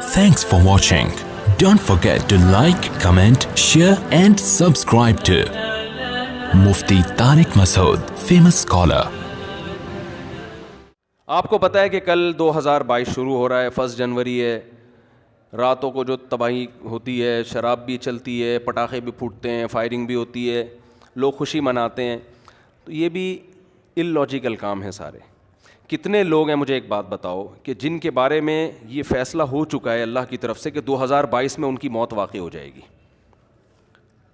Thanks for watching. Don't forget to like, comment, share and subscribe to Mufti Tariq Masood, famous scholar. آپ کو پتہ ہے کہ کل 2022 شروع ہو رہا ہے, 1 جنوری ہے. راتوں کو جو تباہی ہوتی ہے, شراب بھی چلتی ہے, پٹاخے بھی پھوٹتے ہیں, فائرنگ بھی ہوتی ہے, لوگ خوشی مناتے ہیں. تو یہ بھی ان لاجیکل کام ہیں سارے. کتنے لوگ ہیں, مجھے ایک بات بتاؤ, کہ جن کے بارے میں یہ فیصلہ ہو چکا ہے اللہ کی طرف سے کہ 2022 میں ان کی موت واقع ہو جائے گی,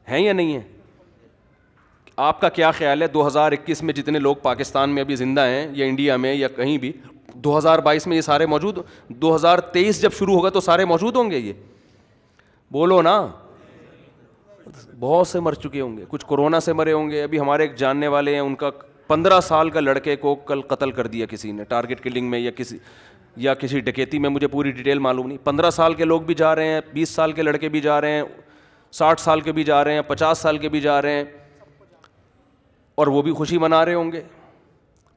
ہیں یا نہیں ہیں؟ آپ کا کیا خیال ہے 2021 میں جتنے لوگ پاکستان میں ابھی زندہ ہیں یا انڈیا میں یا کہیں بھی, 2022 میں یہ سارے موجود, 2023 جب شروع ہوگا تو سارے موجود ہوں گے؟ یہ بولو نا. بہت سے مر چکے ہوں گے, کچھ کورونا سے مرے ہوں گے. ابھی ہمارے ایک جاننے والے ہیں, ان کا 15 سال کا لڑکے کو کل قتل کر دیا کسی نے, ٹارگٹ کلنگ میں یا کسی ڈکیتی میں, مجھے پوری ڈیٹیل معلوم نہیں. 15 سال کے لوگ بھی جا رہے ہیں, 20 سال کے لڑکے بھی جا رہے ہیں, 60 سال کے بھی جا رہے ہیں, 50 سال کے بھی جا رہے ہیں, اور وہ بھی خوشی منا رہے ہوں گے,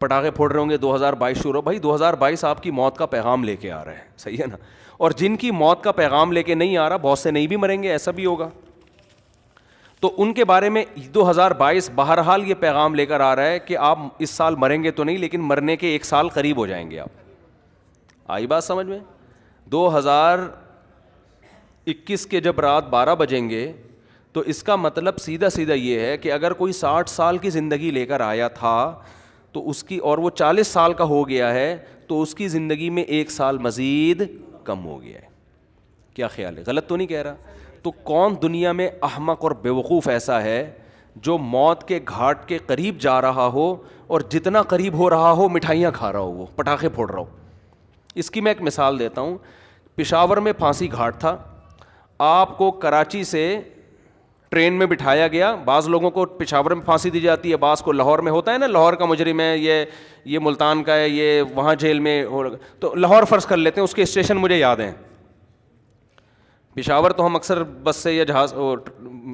پٹاخے پھوڑ رہے ہوں گے. 2022 شروع, بھائی 2022 آپ کی موت کا پیغام لے کے آ رہا ہے, صحیح ہے نا. اور جن کی موت کا پیغام لے کے نہیں آ رہا, بہت سے نہیں بھی مریں گے, ایسا بھی ہوگا. تو ان کے بارے میں 2022 بہرحال یہ پیغام لے کر آ رہا ہے کہ آپ اس سال مریں گے تو نہیں, لیکن مرنے کے 1 سال قریب ہو جائیں گے آپ. آئی بات سمجھ میں؟ 2021 کے جب رات 12 بجیں گے تو اس کا مطلب سیدھا سیدھا یہ ہے کہ اگر کوئی 60 سال کی زندگی لے کر آیا تھا تو اس کی, اور وہ 40 سال کا ہو گیا ہے, تو اس کی زندگی میں 1 سال مزید کم ہو گیا ہے. کیا خیال ہے؟ غلط تو نہیں کہہ رہا؟ تو کون دنیا میں احمق اور بیوقوف ایسا ہے جو موت کے گھاٹ کے قریب جا رہا ہو اور جتنا قریب ہو رہا ہو مٹھائیاں کھا رہا ہو, وہ پٹاخے پھوڑ رہا ہو؟ اس کی میں ایک مثال دیتا ہوں. پشاور میں پھانسی گھاٹ تھا, آپ کو کراچی سے ٹرین میں بٹھایا گیا. بعض لوگوں کو پشاور میں پھانسی دی جاتی ہے, بعض کو لاہور میں ہوتا ہے نا, لاہور کا مجرم ہے, یہ ملتان کا ہے, یہ وہاں جیل میں ہو, تو لاہور فرض کر لیتے ہیں, اس کے اسٹیشن مجھے یاد ہیں. پشاور تو ہم اکثر بس سے یا جہاز,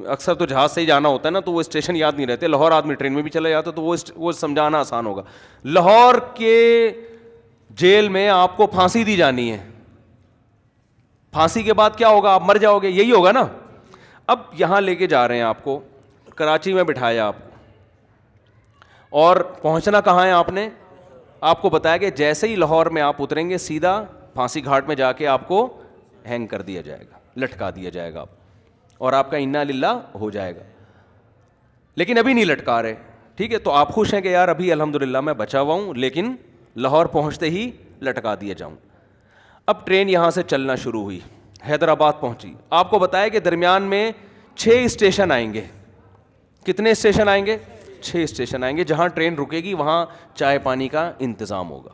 اکثر تو جہاز سے ہی جانا ہوتا ہے نا, تو وہ اسٹیشن یاد نہیں رہتے. لاہور آدمی ٹرین میں بھی چلا جاتا تو وہ سمجھانا آسان ہوگا. لاہور کے جیل میں آپ کو پھانسی دی جانی ہے. پھانسی کے بعد کیا ہوگا؟ آپ مر جاؤ گے, یہی ہوگا نا. اب یہاں لے کے جا رہے ہیں آپ کو, کراچی میں بٹھایا آپ کو, اور پہنچنا کہاں ہے آپ نے؟ آپ کو بتایا کہ جیسے ہی لاہور میں آپ اتریں گے سیدھا پھانسی گھاٹ میں جا کے آپ کو ہینگ کر دیا جائے گا, لٹکا دیا جائے گا, اور آپ کا انا للہ ہو جائے گا. لیکن ابھی نہیں لٹکا رہے, ٹھیک ہے. تو آپ خوش ہیں کہ یار ابھی الحمدللہ میں بچا ہوا ہوں, لیکن لاہور پہنچتے ہی لٹکا دیا جاؤں. اب ٹرین یہاں سے چلنا شروع ہوئی, حیدرآباد پہنچی. آپ کو بتایا کہ درمیان میں 6 اسٹیشن آئیں گے. کتنے اسٹیشن آئیں گے؟ 6 اسٹیشن آئیں گے. جہاں ٹرین رکے گی وہاں چائے پانی کا انتظام ہوگا.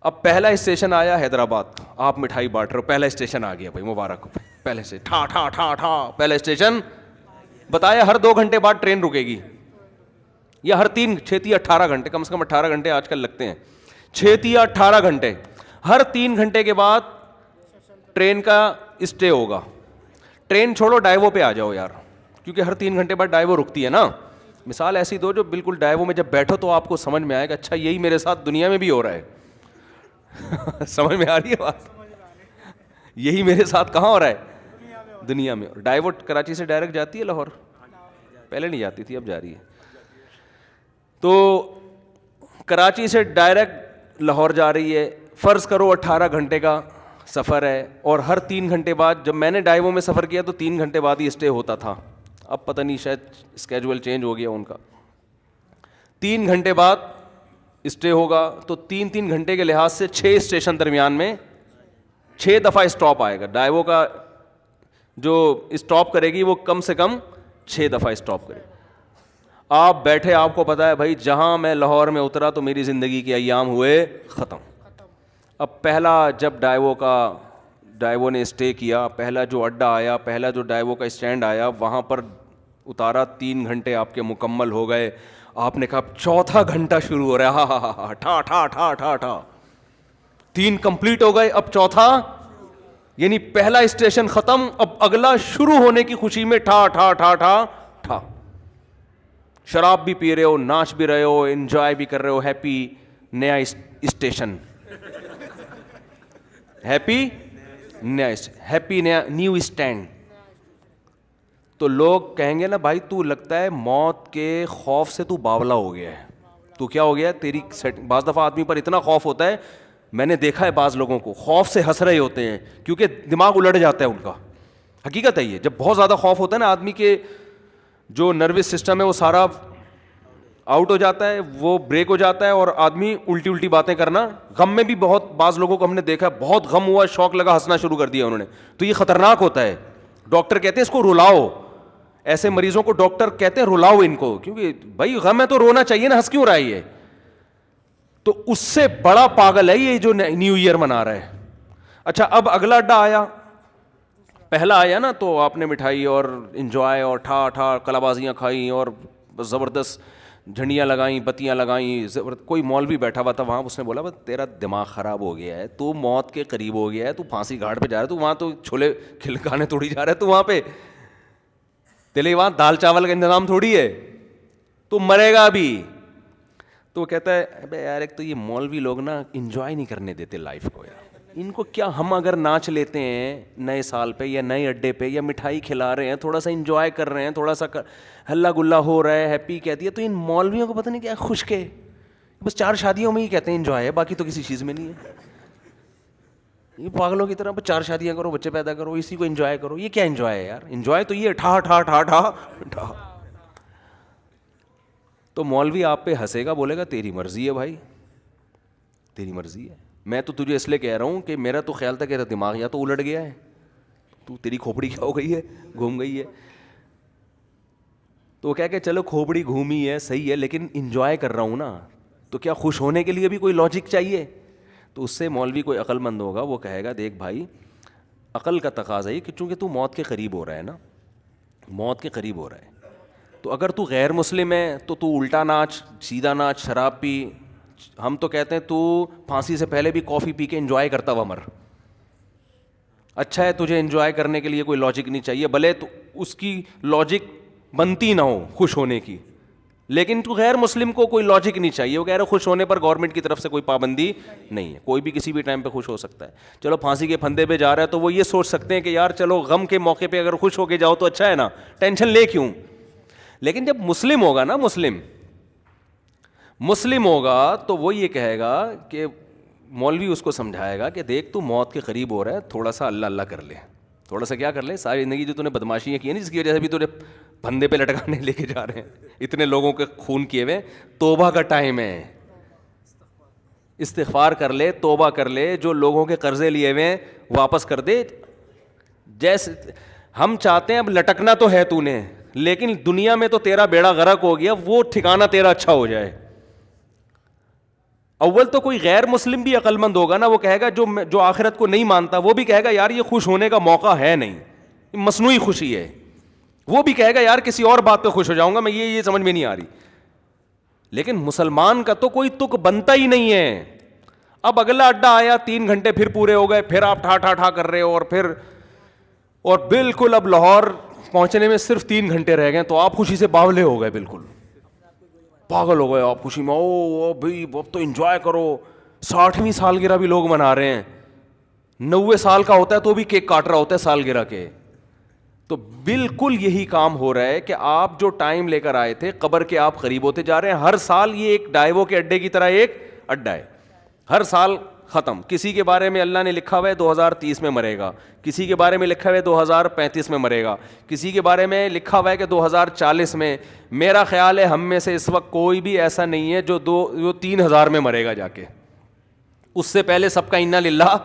اب پہلا اسٹیشن آیا حیدرآباد کا, آپ مٹھائی بانٹ رہے ہو, پہلا اسٹیشن آ گیا بھائی, مبارک ہو. پہلے سے ٹھا ٹھا ٹھا ٹھا پہلا اسٹیشن. بتایا ہر 2 گھنٹے بعد ٹرین رکے گی, یا ہر 3 6 18 گھنٹے, کم سے کم 18 گھنٹے آج کل لگتے ہیں, 6 یا 18 گھنٹے, ہر 3 گھنٹے کے بعد ٹرین کا اسٹے ہوگا. ٹرین چھوڑو, ڈائیو پہ آ جاؤ یار, کیونکہ ہر 3 گھنٹے بعد ڈائیو رکتی ہے نا. مثال ایسی دو جو بالکل ڈائیو میں جب بیٹھو تو آپ کو سمجھ میں آئے گا اچھا یہی میرے ساتھ دنیا میں بھی ہو رہا ہے. سمجھ میں آ رہی ہے بات؟ یہی میرے ساتھ کہاں ہو رہا ہے؟ دنیا میں. ڈائیو کراچی سے ڈائریکٹ جاتی ہے لاہور؟ پہلے نہیں جاتی تھی, اب جا رہی ہے. تو کراچی سے ڈائریکٹ لاہور جا رہی ہے. فرض کرو 18 گھنٹے کا سفر ہے, اور ہر 3 گھنٹے بعد, جب میں نے ڈائیو میں سفر کیا تو 3 گھنٹے بعد ہی اسٹے ہوتا تھا. اب پتہ نہیں شاید اسکیجول چینج ہو گیا ان کا. 3 گھنٹے بعد اسٹے ہوگا, تو 3 گھنٹے کے لحاظ سے 6 اسٹیشن درمیان میں 6 دفعہ اسٹاپ آئے گا. ڈائیو کا جو اسٹاپ کرے گی وہ کم سے کم 6 دفعہ اسٹاپ کرے. آپ بیٹھے, آپ کو پتا ہے بھائی جہاں میں لاہور میں اترا تو میری زندگی کے ایام ہوئے ختم. اب پہلا جب ڈائیو نے اسٹے کیا, پہلا جو اڈا آیا, پہلا جو ڈائیو کا اسٹینڈ آیا, وہاں پر اتارا, 3 گھنٹے آپ کے مکمل ہو گئے. آپ نے کہا چوتھا گھنٹہ شروع ہو رہا ہے, ہاں ہاں ہاں ٹھا ٹھا ٹھا ٹھا ٹھا, 3 کمپلیٹ ہو گئے, اب چوتھا, یعنی پہلا اسٹیشن ختم, اب اگلا شروع ہونے کی خوشی میں ٹھا ٹھا ٹھا ٹھا ٹھا. شراب بھی پی رہے ہو, ناچ بھی رہے ہو, انجوائے بھی کر رہے ہو. ہیپی نیا اسٹیشن, ہیپی نیا ہیپی نیا نیو اسٹینڈ. تو لوگ کہیں گے نا بھائی تو لگتا ہے موت کے خوف سے تو باولا ہو گیا ہے, تو کیا ہو گیا تیری. بعض دفعہ آدمی پر اتنا خوف ہوتا ہے, میں نے دیکھا ہے بعض لوگوں کو خوف سے ہنس رہے ہوتے ہیں کیونکہ دماغ الٹ جاتا ہے ان کا. حقیقت ہے یہ, جب بہت زیادہ خوف ہوتا ہے نا آدمی کے جو نروس سسٹم ہے وہ سارا آؤٹ ہو جاتا ہے, وہ بریک ہو جاتا ہے اور آدمی الٹی الٹی باتیں کرنا. غم میں بھی بہت بعض لوگوں کو ہم نے دیکھا, بہت غم ہوا, شوق لگا, ہنسنا شروع کر دیا انہوں نے, تو یہ خطرناک ہوتا ہے. ڈاکٹر کہتے ہیں اس کو رلاؤ, ایسے مریضوں کو ڈاکٹر کہتے ہیں رلاؤ ان کو, کیونکہ بھائی غم ہے تو رونا چاہیے نا, ہنس کیوں رہا ہے یہ. تو اس سے بڑا پاگل ہے یہ جو نیو ایئر منا رہا ہے. اچھا اب اگلا اڈا آیا, پہلا آیا نا تو آپ نے مٹھائی اور انجوائے اور ٹھا ٹھا کلابازیاں کھائیں اور زبردست جھنڈیاں لگائیں, بتیاں لگائیں. کوئی مولوی بیٹھا ہوا تھا وہاں, اس نے بولا بس تیرا دماغ خراب ہو گیا ہے, تو موت کے قریب ہو گیا ہے, تو پھانسی گھاٹ پہ جا رہا ہے, تو وہاں تو چھولے کھلکانے تھوڑی جا رہا ہے, تو وہاں پہ تیرے وہاں دال چاول کا انتظام تھوڑی ہے, تو مرے گا ابھی. تو وہ کہتا ہے ابے یار ایک تو یہ مولوی لوگ نا انجوائے نہیں کرنے دیتے لائف کو یار, ان کو کیا, ہم اگر ناچ لیتے ہیں نئے سال پہ یا نئے اڈے پہ یا مٹھائی کھلا رہے ہیں, تھوڑا سا انجوائے کر رہے ہیں, تھوڑا سا ہلا گلا ہو رہا ہے, ہیپی کہہ دیا, تو ان مولویوں کو پتہ نہیں کیا خشک ہے, بس 4 شادیوں میں ہی کہتے ہیں انجوائے ہے, باقی تو کسی چیز میں نہیں ہے. یہ پاگلوں کی طرح 4 شادیاں کرو, بچے پیدا کرو, اسی کو انجوائے کرو. یہ کیا انجوائے ہے یار, انجوائے تو یہ ٹھا ٹھا ٹھا ٹھا ٹھا. تو مولوی آپ پہ ہنسے گا, بولے گا تیری مرضی ہے بھائی, تیری مرضی ہے. میں تو تجھے اس لیے کہہ رہا ہوں کہ میرا تو خیال تھا کہ دماغ یا تو الٹ گیا ہے, تو تیری کھوپڑی کیا ہو گئی ہے, گھوم گئی ہے. تو وہ کہہ کہ چلو کھوپڑی گھومی ہے صحیح ہے, لیکن انجوائے کر رہا ہوں نا, تو کیا خوش ہونے کے لیے بھی کوئی لاجک چاہیے. تو اس سے مولوی کوئی عقل مند ہوگا, وہ کہے گا دیکھ بھائی عقل کا تقاضا ہے کہ چونکہ تو موت کے قریب ہو رہا ہے نا, موت کے قریب ہو رہا ہے, تو اگر تو غیر مسلم ہے تو الٹا ناچ, سیدھا ناچ, شراب پی. ہم تو کہتے ہیں تو پھانسی سے پہلے بھی کافی پی کے انجوائے کرتا ہوا مر. اچھا ہے, تجھے انجوائے کرنے کے لیے کوئی لاجک نہیں چاہیے, بھلے تو اس کی لاجک بنتی نہ ہو خوش ہونے کی, لیکن تو غیر مسلم کو کوئی لاجک نہیں چاہیے. وہ کہہ رہے خوش ہونے پر گورنمنٹ کی طرف سے کوئی پابندی نہیں ہے, کوئی بھی کسی بھی ٹائم پہ خوش ہو سکتا ہے. چلو پھانسی کے پھندے پہ جا رہا ہے تو وہ یہ سوچ سکتے ہیں کہ یار چلو غم کے موقع پہ اگر خوش ہو کے جاؤ تو اچھا ہے نا, ٹینشن لے کیوں. لیکن جب مسلم ہوگا نا, مسلم ہوگا تو وہ یہ کہے گا کہ مولوی اس کو سمجھائے گا کہ دیکھ تو موت کے قریب ہو رہا ہے, تھوڑا سا اللہ اللہ کر لے, تھوڑا سا کیا کر لے, ساری زندگی جو تو نے بدماشیاں کی ہیں جس کی وجہ سے بھی تو نے پھندے پہ لٹکانے لے کے جا رہے ہیں, اتنے لوگوں کے خون کیے ہوئے, توبہ کا ٹائم ہے, استغفار کر لے, توبہ کر لے, جو لوگوں کے قرضے لیے ہوئے ہیں واپس کر دے. جیسے ہم چاہتے ہیں اب لٹکنا تو ہے تو نے, لیکن دنیا میں تو تیرا بیڑا غرق ہو گیا, وہ ٹھکانہ تیرا اچھا ہو جائے. اول تو کوئی غیر مسلم بھی عقل مند ہوگا نا, وہ کہے گا جو آخرت کو نہیں مانتا, وہ بھی کہے گا یار یہ خوش ہونے کا موقع ہے نہیں, مصنوعی خوشی ہے. وہ بھی کہے گا یار کسی اور بات پہ خوش ہو جاؤں گا میں, یہ سمجھ میں نہیں آ رہی. لیکن مسلمان کا تو کوئی تک بنتا ہی نہیں ہے. اب اگلا اڈا آیا, 3 گھنٹے پھر پورے ہو گئے, پھر آپ ٹھا ٹھا ٹھا کر رہے ہو, اور بالکل اب لاہور پہنچنے میں صرف 3 گھنٹے رہ گئے, تو آپ خوشی سے باولے ہو گئے, بالکل پاگل ہو گئے آپ خوشی میں. او بھائی اب تو انجوائے کرو, 60ویں سالگرہ بھی لوگ منا رہے ہیں, 90 سال کا ہوتا ہے تو بھی کیک کاٹ رہا ہوتا ہے سالگرہ کے. تو بالکل یہی کام ہو رہا ہے کہ آپ جو ٹائم لے کر آئے تھے قبر کے آپ قریب ہوتے جا رہے ہیں. ہر سال یہ ایک ڈائیوو کے اڈے کی طرح ایک اڈا ہے, ہر سال ختم. کسی کے بارے میں اللہ نے لکھا ہوا ہے 2030 میں مرے گا, کسی کے بارے میں لکھا ہوا ہے 2035 میں مرے گا, کسی کے بارے میں لکھا ہوا ہے کہ 2040 میں. میرا خیال ہے ہم میں سے اس وقت کوئی بھی ایسا نہیں ہے جو 3000 میں مرے گا جا کے, اس سے پہلے سب کا انا للہ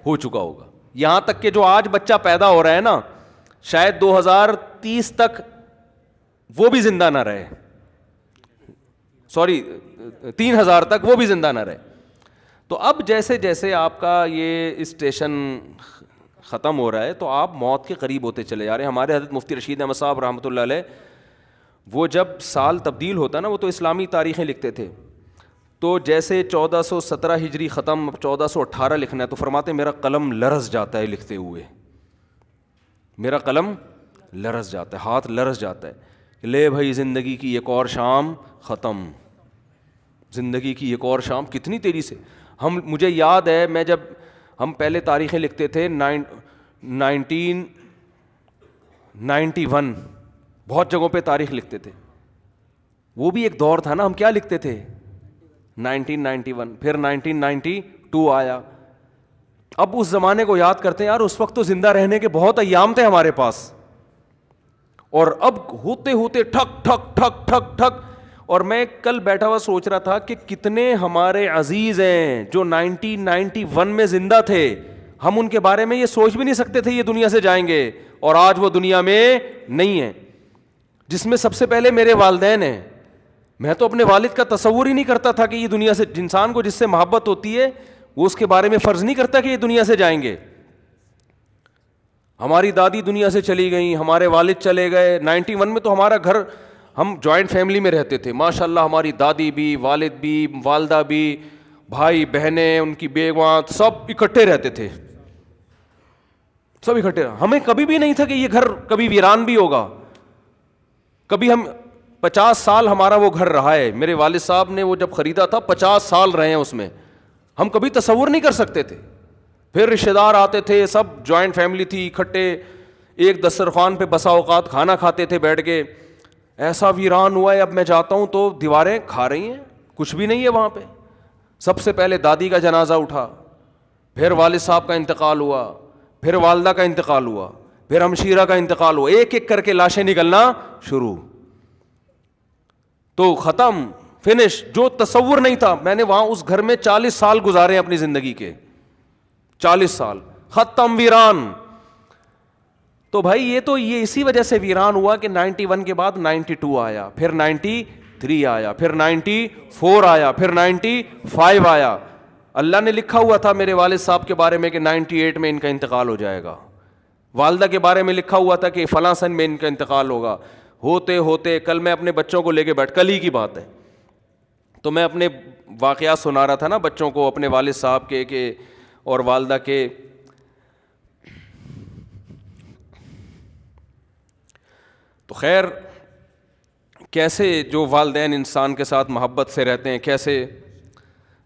ہو چکا ہوگا. یہاں تک کہ جو آج بچہ پیدا ہو رہا ہے نا, شاید 2030 تک وہ بھی زندہ نہ رہے, 3000 تک وہ بھی زندہ نہ رہے. تو اب جیسے جیسے آپ کا یہ اسٹیشن ختم ہو رہا ہے تو آپ موت کے قریب ہوتے چلے جا رہے ہیں. ہمارے حضرت مفتی رشید احمد صاحب رحمۃ اللہ علیہ, وہ جب سال تبدیل ہوتا نا, وہ تو اسلامی تاریخیں لکھتے تھے, تو جیسے 1417 ہجری ختم, 1418 لکھنا ہے, تو فرماتے میرا قلم لرز جاتا ہے لکھتے ہوئے, میرا قلم لرز جاتا ہے, ہاتھ لرز جاتا ہے. لے بھائی زندگی کی ایک اور شام ختم, زندگی کی ایک اور شام کتنی تیزی سے. مجھے یاد ہے میں جب ہم پہلے تاریخیں لکھتے تھے 1991, بہت جگہوں پہ تاریخ لکھتے تھے. وہ بھی ایک دور تھا نا, ہم کیا لکھتے تھے 1991, پھر 1992 آیا. اب اس زمانے کو یاد کرتے ہیں, یار اس وقت تو زندہ رہنے کے بہت ایام تھے ہمارے پاس, اور اب ہوتے ہوتے ٹھک ٹھک ٹھک ٹھک ٹھک. اور میں کل بیٹھا ہوا سوچ رہا تھا کہ کتنے ہمارے عزیز ہیں جو 1991 میں زندہ تھے, ہم ان کے بارے میں یہ سوچ بھی نہیں سکتے تھے یہ دنیا سے جائیں گے, اور آج وہ دنیا میں نہیں ہیں. جس میں سب سے پہلے میرے والدین ہیں. میں تو اپنے والد کا تصور ہی نہیں کرتا تھا کہ یہ دنیا سے, انسان کو جس سے محبت ہوتی ہے وہ اس کے بارے میں فرض نہیں کرتا کہ یہ دنیا سے جائیں گے. ہماری دادی دنیا سے چلی گئیں, ہمارے والد چلے گئے. 91 میں تو ہمارا گھر, ہم جوائنٹ فیملی میں رہتے تھے ماشاء اللہ, ہماری دادی بھی, والد بھی, والدہ بھی, بھائی بہنیں, ان کی بیویاں, سب اکٹھے رہتے تھے, سب اکٹھے. ہمیں کبھی بھی نہیں تھا کہ یہ گھر کبھی ویران بھی ہوگا. کبھی ہم 50 سال ہمارا وہ گھر رہا ہے, میرے والد صاحب نے وہ جب خریدا تھا 50 سال رہے ہیں اس میں, ہم کبھی تصور نہیں کر سکتے تھے. پھر رشتہ دار آتے تھے, سب جوائنٹ فیملی تھی, اکٹھے ایک دسترخوان پہ بسا اوقات کھانا کھاتے تھے بیٹھ کے. ایسا ویران ہوا ہے, اب میں جاتا ہوں تو دیواریں کھا رہی ہیں, کچھ بھی نہیں ہے وہاں پہ. سب سے پہلے دادی کا جنازہ اٹھا, پھر والد صاحب کا انتقال ہوا, پھر والدہ کا انتقال ہوا, پھر ہمشیرہ کا انتقال ہوا, ایک ایک کر کے لاشیں نکلنا شروع. تو ختم, فنش. جو تصور نہیں تھا, میں نے وہاں اس گھر میں 40 سال گزارے اپنی زندگی کے, 40 سال, ختم, ویران. تو بھائی یہ اسی وجہ سے ویران ہوا کہ 91 کے بعد 92 آیا, پھر 93 آیا, پھر 94 آیا, پھر 95 آیا. اللہ نے لکھا ہوا تھا میرے والد صاحب کے بارے میں کہ 98 میں ان کا انتقال ہو جائے گا. والدہ کے بارے میں لکھا ہوا تھا کہ فلاں سن میں ان کا انتقال ہوگا. ہوتے ہوتے کل میں اپنے بچوں کو لے کے کل ہی کی بات ہے, تو میں اپنے واقعات سنا رہا تھا نا بچوں کو, اپنے والد صاحب کے اور والدہ کے. تو خیر, کیسے جو والدین انسان کے ساتھ محبت سے رہتے ہیں, کیسے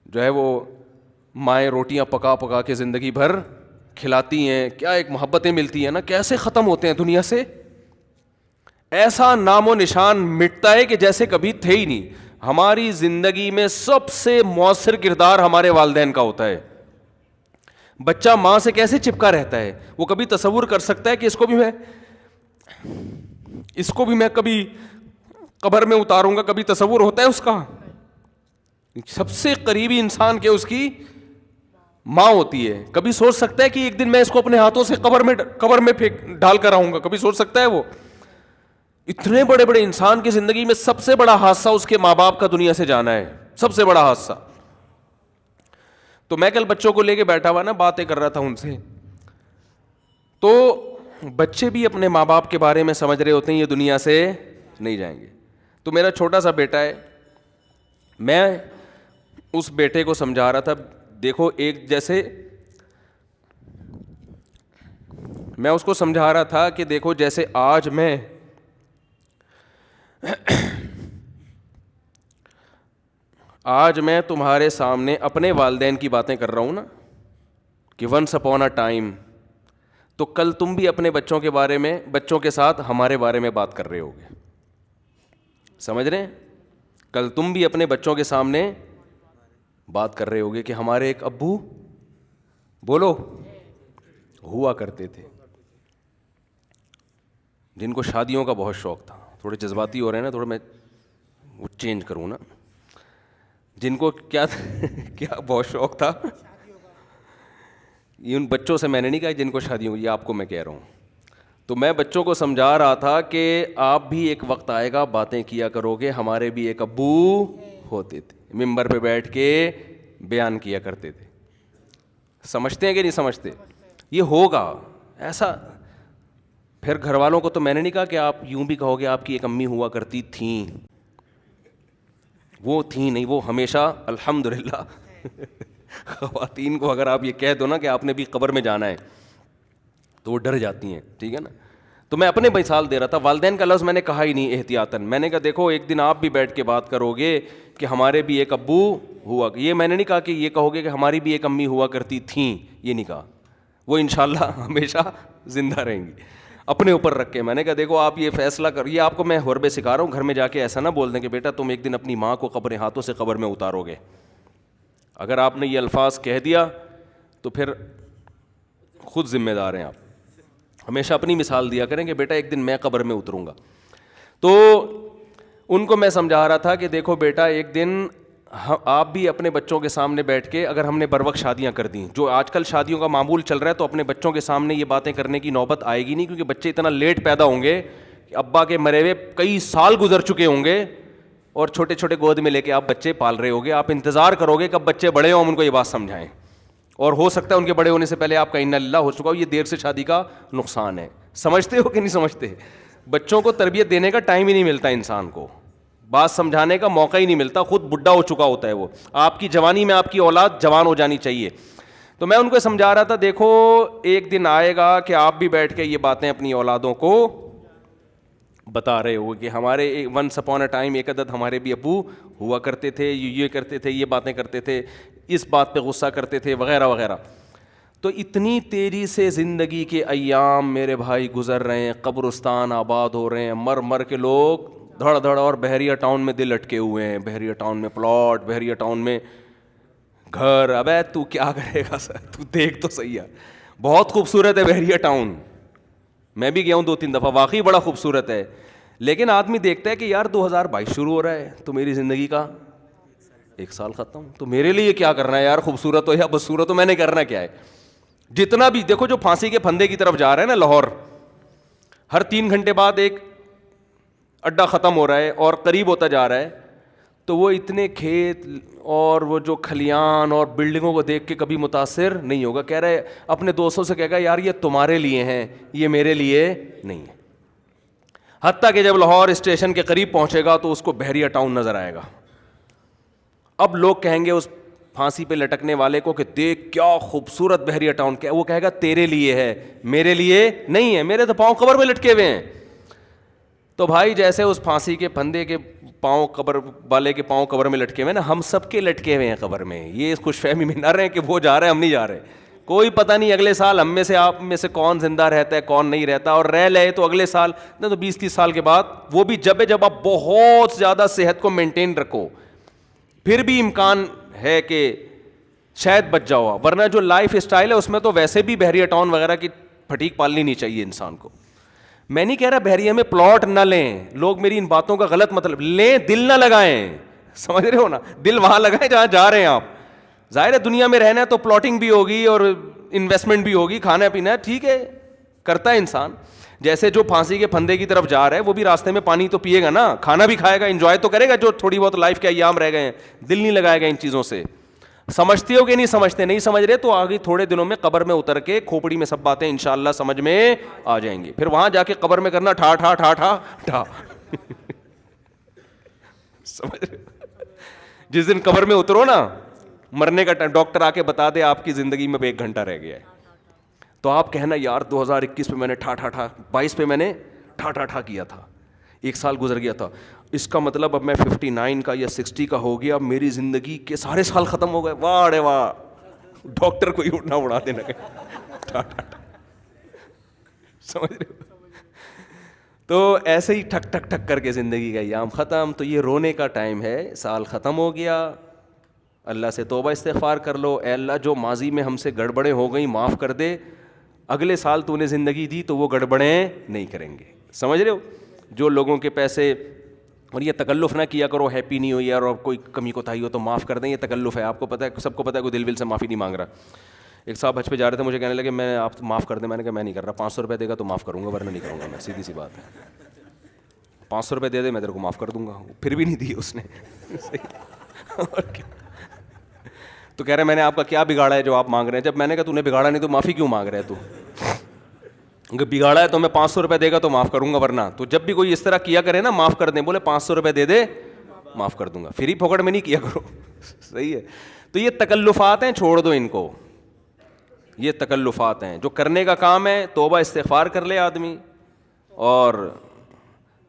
جو ہے وہ مائیں روٹیاں پکا پکا کے زندگی بھر کھلاتی ہیں, کیا ایک محبتیں ملتی ہیں نا, کیسے ختم ہوتے ہیں دنیا سے. ایسا نام و نشان مٹتا ہے کہ جیسے کبھی تھے ہی نہیں. ہماری زندگی میں سب سے مؤثر کردار ہمارے والدین کا ہوتا ہے. بچہ ماں سے کیسے چپکا رہتا ہے, وہ کبھی تصور کر سکتا ہے کہ اس کو بھی میں کبھی قبر میں اتاروں گا, کبھی تصور ہوتا ہے اس کا. سب سے قریبی انسان کے اس کی ماں ہوتی ہے. کبھی سوچ سکتا ہے کہ ایک دن میں اس کو اپنے ہاتھوں سے قبر میں ڈال کر آؤں گا, کبھی سوچ سکتا ہے وہ؟ اتنے بڑے بڑے انسان کی زندگی میں سب سے بڑا حادثہ اس کے ماں باپ کا دنیا سے جانا ہے, سب سے بڑا حادثہ. تو میں کل بچوں کو لے کے بیٹھا ہوا نا, باتیں کر رہا تھا ان سے, تو بچے بھی اپنے ماں باپ کے بارے میں سمجھ رہے ہوتے ہیں یہ دنیا سے نہیں جائیں گے. تو میرا چھوٹا سا بیٹا ہے, میں اس بیٹے کو سمجھا رہا تھا, دیکھو ایک جیسے میں اس کو سمجھا رہا تھا کہ دیکھو جیسے آج میں تمہارے سامنے اپنے والدین کی باتیں کر رہا ہوں نا کہ ونس اپون اے ٹائم, تو کل تم بھی اپنے بچوں کے بارے میں, بچوں کے ساتھ ہمارے بارے میں بات کر رہے ہوگے. سمجھ رہے ہیں؟ کل تم بھی اپنے بچوں کے سامنے بات کر رہے ہوگے کہ ہمارے ایک ابو بولو ہوا کرتے تھے, جن کو شادیوں کا بہت شوق تھا. تھوڑے جذباتی ہو رہے ہیں نا, تھوڑا میں وہ چینج کروں نا. جن کو کیا بہت شوق تھا, یہ ان بچوں سے میں نے نہیں کہا جن کو شادی ہوئی, یہ آپ کو میں کہہ رہا ہوں. تو میں بچوں کو سمجھا رہا تھا کہ آپ بھی ایک وقت آئے گا باتیں کیا کرو گے, ہمارے بھی ایک ابو ہوتے تھے, ممبر پہ بیٹھ کے بیان کیا کرتے تھے. سمجھتے ہیں کہ نہیں سمجھتے؟ یہ ہوگا ایسا. پھر گھر والوں کو تو میں نے نہیں کہا کہ آپ یوں بھی کہو گے آپ کی ایک امی ہوا کرتی تھیں, وہ تھیں نہیں, وہ ہمیشہ الحمدللہ. خواتین کو اگر آپ یہ کہہ دو نا کہ آپ نے بھی قبر میں جانا ہے تو وہ ڈر جاتی ہیں, ٹھیک ہے نا. تو میں اپنے مثال دے رہا تھا, والدین کا لفظ میں نے کہا ہی نہیں احتیاطاً. میں نے کہا دیکھو ایک دن آپ بھی بیٹھ کے بات کرو گے کہ ہمارے بھی ایک ابو ہوا, یہ میں نے نہیں کہا کہ یہ کہو گے کہ ہماری بھی ایک امی ہوا کرتی تھیں, یہ نہیں کہا, وہ انشاءاللہ ہمیشہ زندہ رہیں گی. اپنے اوپر رکھ کے میں نے کہا دیکھو آپ یہ فیصلہ کر, یہ آپ کو میں حربے سکھا رہا ہوں, گھر میں جا کے ایسا نہ بول دیں کہ بیٹا تم ایک دن اپنی ماں کو قبر ہاتھوں سے قبر میں اتارو گے. اگر آپ نے یہ الفاظ کہہ دیا تو پھر خود ذمہ دار ہیں آپ. ہمیشہ اپنی مثال دیا کریں کہ بیٹا ایک دن میں قبر میں اتروں گا. تو ان کو میں سمجھا رہا تھا کہ دیکھو بیٹا ایک دن آپ بھی اپنے بچوں کے سامنے بیٹھ کے, اگر ہم نے بر وقت شادیاں کر دیں, جو آج کل شادیوں کا معمول چل رہا ہے, تو اپنے بچوں کے سامنے یہ باتیں کرنے کی نوبت آئے گی نہیں, کیونکہ بچے اتنا لیٹ پیدا ہوں گے کہ ابا کے مرے ہوئے کئی سال گزر چکے ہوں گے, اور چھوٹے چھوٹے گود میں لے کے آپ بچے پال رہے ہوگے. آپ انتظار کرو گے کب بچے بڑے ہوں, ہم ان کو یہ بات سمجھائیں, اور ہو سکتا ہے ان کے بڑے ہونے سے پہلے آپ کا انا للہ ہو چکا ہو. یہ دیر سے شادی کا نقصان ہے. سمجھتے ہو کہ نہیں سمجھتے؟ بچوں کو تربیت دینے کا ٹائم ہی نہیں ملتا انسان کو, بات سمجھانے کا موقع ہی نہیں ملتا, خود بڈھا ہو چکا ہوتا ہے وہ. آپ کی جوانی میں آپ کی اولاد جوان ہو جانی چاہیے. تو میں ان کو سمجھا رہا تھا دیکھو ایک دن آئے گا کہ آپ بھی بیٹھ کے یہ باتیں اپنی اولادوں کو بتا رہے ہو کہ ہمارے ونس اپون اے ٹائم ایک عدد ہمارے بھی ابو ہوا کرتے تھے, یہ کرتے تھے, یہ باتیں کرتے تھے, اس بات پہ غصہ کرتے تھے, وغیرہ وغیرہ. تو اتنی تیزی سے زندگی کے ایام میرے بھائی گزر رہے ہیں, قبرستان آباد ہو رہے ہیں, مر مر کے لوگ دھڑ دھڑ, اور بحریہ ٹاؤن میں دل اٹکے ہوئے ہیں, بحریہ ٹاؤن میں پلاٹ, بحریہ ٹاؤن میں گھر. ابے تو کیا کرے گا سر, تو دیکھ تو صحیح ہے, بہت خوبصورت ہے بحریہ ٹاؤن, میں بھی گیا ہوں 2-3 دفعہ, واقعی بڑا خوبصورت ہے. لیکن آدمی دیکھتا ہے کہ یار 2022 شروع ہو رہا ہے تو میری زندگی کا 1 سال ختم, تو میرے لیے کیا کرنا ہے یار, خوبصورت ہو یا بدصورت ہو, میں نے کرنا کیا ہے. جتنا بھی دیکھو جو پھانسی کے پھندے کی طرف جا رہا ہے نا لاہور, ہر 3 گھنٹے بعد ایک اڈا ختم ہو رہا ہے اور قریب ہوتا جا رہا ہے, تو وہ اتنے کھیت اور وہ جو کھلیان اور بلڈنگوں کو دیکھ کے کبھی متاثر نہیں ہوگا. کہہ رہے اپنے دوستوں سے کہے گا یار یہ تمہارے لیے ہیں, یہ میرے لیے نہیں ہے. حتیٰ کہ جب لاہور اسٹیشن کے قریب پہنچے گا تو اس کو بحریہ ٹاؤن نظر آئے گا. اب لوگ کہیں گے اس پھانسی پہ لٹکنے والے کو کہ دیکھ کیا خوبصورت بحریہ ٹاؤن, کیا وہ کہے گا تیرے لیے ہے, میرے لیے نہیں ہے, میرے تو پاؤں قبر میں لٹکے ہوئے ہیں. تو بھائی جیسے اس پھانسی کے پھندے کے پاؤں قبر والے کے پاؤں قبر میں لٹکے ہوئے نا, ہم سب کے لٹکے ہوئے ہیں قبر میں. یہ اس خوش فہمی میں نہ رہیں کہ وہ جا رہے ہیں ہم نہیں جا رہے. کوئی پتہ نہیں اگلے سال ہم میں سے آپ میں سے کون زندہ رہتا ہے کون نہیں رہتا, اور رہ لے تو اگلے سال نہ تو 20-30 سال کے بعد, وہ بھی جب آپ بہت زیادہ صحت کو مینٹین رکھو, پھر بھی امکان ہے کہ شاید بچ جاؤ. ورنہ جو لائف اسٹائل ہے اس میں تو ویسے بھی بحریہ ٹاؤن وغیرہ کی پھٹیک پالنی نہیں چاہیے انسان کو. میں نہیں کہہ رہا بحریہ میں پلاٹ نہ لیں, لوگ میری ان باتوں کا غلط مطلب لیں, دل نہ لگائیں, سمجھ رہے ہو نا, دل وہاں لگائیں جہاں جا رہے ہیں آپ. ظاہر ہے دنیا میں رہنا ہے تو پلاٹنگ بھی ہوگی اور انویسٹمنٹ بھی ہوگی, کھانا پینا ہے, ٹھیک ہے کرتا ہے انسان. جیسے جو پھانسی کے پھندے کی طرف جا رہا ہے وہ بھی راستے میں پانی تو پیے گا نا, کھانا بھی کھائے گا, انجوائے تو کرے گا جو تھوڑی بہت لائف کے ایام رہ گئے ہیں. دل نہیں لگائے گا ان چیزوں سے. سمجھتے ہو کہ نہیں سمجھتے؟ نہیں سمجھ رہے تو آگے تھوڑے دنوں میں قبر میں اتر کے کھوپڑی میں سب باتیں انشاءاللہ سمجھ میں آ جائیں گی. پھر وہاں جا کے قبر میں کرنا ٹھا ٹھا ٹھا ٹھا ٹھا. سمجھ رہے؟ جس دن قبر میں اترو نا, مرنے کا ٹائم, ڈاکٹر آ کے بتا دے آپ کی زندگی میں 1 گھنٹہ رہ گیا ہے, تو آپ کہنا یار 2021 پہ میں نے ٹھا ٹھا ٹھا, 22 پہ میں نے ٹھا ٹھا ٹھا کیا تھا, 1 سال گزر گیا تھا, اس کا مطلب اب میں 59 کا یا 60 کا ہو گیا, اب میری زندگی کے سارے سال ختم ہو گئے. واہ رے واہ, ڈاکٹر کو ہی اٹھنا اڑا دینا ٹھا ٹھا ٹھا. سمجھ رہے ہو؟ تو ایسے ہی ٹھک ٹھک ٹھک کر کے زندگی کا ایام ختم. تو یہ رونے کا ٹائم ہے, سال ختم ہو گیا, اللہ سے توبہ استغفار کر لو, اے اللہ جو ماضی میں ہم سے گڑبڑیں ہو گئیں معاف کر دے, اگلے سال تو نے زندگی دی تو وہ گڑبڑیں نہیں کریں گے. سمجھ رہے ہو؟ جو لوگوں کے پیسے, اور یہ تکلف نہ کیا کرو, ہیپی نہیں ہوئی اور کوئی کمی کوتاہی ہو تو معاف کر دیں, یہ تکلف ہے. آپ کو پتہ ہے, سب کو پتہ ہے, کوئی دل ول سے معافی نہیں مانگ رہا. ایک صاحب حج پہ جا رہے تھے, مجھے کہنے لگے میں آپ معاف کر دیں. میں نے کہا میں نہیں کر رہا, 500 روپے دے گا تو معاف کروں گا, ورنہ نہیں کروں گا میں, سیدھی سی بات ہے. 500 روپے دے دے میں تیرے کو معاف کر دوں گا. پھر بھی نہیں دیے اس نے. تو کہہ رہے میں نے آپ کا کیا بگاڑا ہے جو آپ مانگ رہے ہیں؟ جب میں نے کہا تو نے بگاڑا نہیں تو معافی کیوں مانگ رہے تو؟ اگر بگاڑا ہے تو میں 500 روپے دے گا تو معاف کروں گا, ورنہ تو جب بھی کوئی اس طرح کیا کرے نا معاف کر دیں, بولے 500 روپے دے دے معاف کر دوں گا, فری پھوکٹ میں نہیں کیا کرو. صحیح ہے. تو یہ تکلفات ہیں, چھوڑ دو ان کو, یہ تکلفات ہیں. جو کرنے کا کام ہے توبہ استغفار کر لے آدمی, اور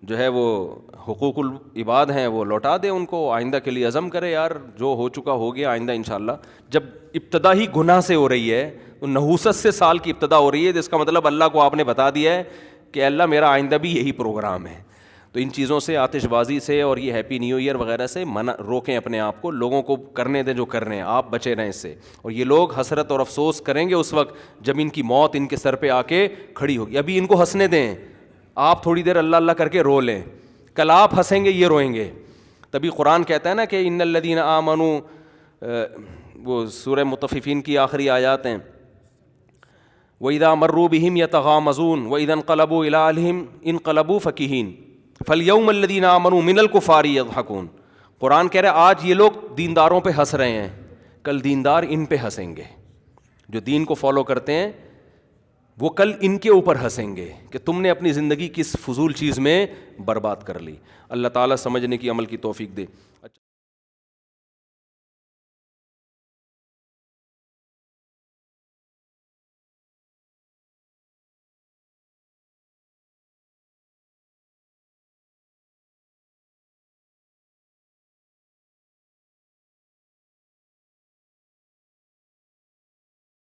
جو ہے وہ حقوق العباد ہیں وہ لوٹا دے ان کو, آئندہ کے لیے عزم کرے یار جو ہو چکا ہو گیا, آئندہ انشاءاللہ. جب ابتدا ہی گناہ سے ہو رہی ہے, تو نحوست سے سال کی ابتدا ہو رہی ہے, تو اس کا مطلب اللہ کو آپ نے بتا دیا ہے کہ اللہ میرا آئندہ بھی یہی پروگرام ہے. تو ان چیزوں سے, آتش بازی سے اور یہ ہیپی نیو ایئر وغیرہ سے روکیں اپنے آپ کو, لوگوں کو کرنے دیں جو کر رہے ہیں, آپ بچے رہیں اس سے. اور یہ لوگ حسرت اور افسوس کریں گے اس وقت جب ان کی موت ان کے سر پہ آ کے کھڑی ہوگی. ابھی ان کو ہنسنے دیں, آپ تھوڑی دیر اللہ اللہ کر کے رو لیں, کل آپ ہنسیں گے یہ روئیں گے. تبھی قرآن کہتا ہے نا کہ ان الذین آمنوا, وہ سورہ مطففین کی آخری آیات ہیں, وَإِذَا مَرُّوا بِهِمْ يَتَغَامَزُونَ وَإِذَا انقلبوا إِلَىٰ أَهْلِهِمْ انقلبوا فَكِهِينَ فَالْيَوْمَ الَّذِينَ آمَنُوا مِنَ الْكُفَّارِ يَضْحَكُونَ. قرآن کہہ رہا ہے آج یہ لوگ دینداروں پہ ہنس رہے ہیں, کل دیندار ان پہ ہنسیں گے. جو دین کو فالو کرتے ہیں وہ کل ان کے اوپر ہنسیں گے کہ تم نے اپنی زندگی کس فضول چیز میں برباد کر لی. اللہ تعالیٰ سمجھنے کی, عمل کی توفیق دے.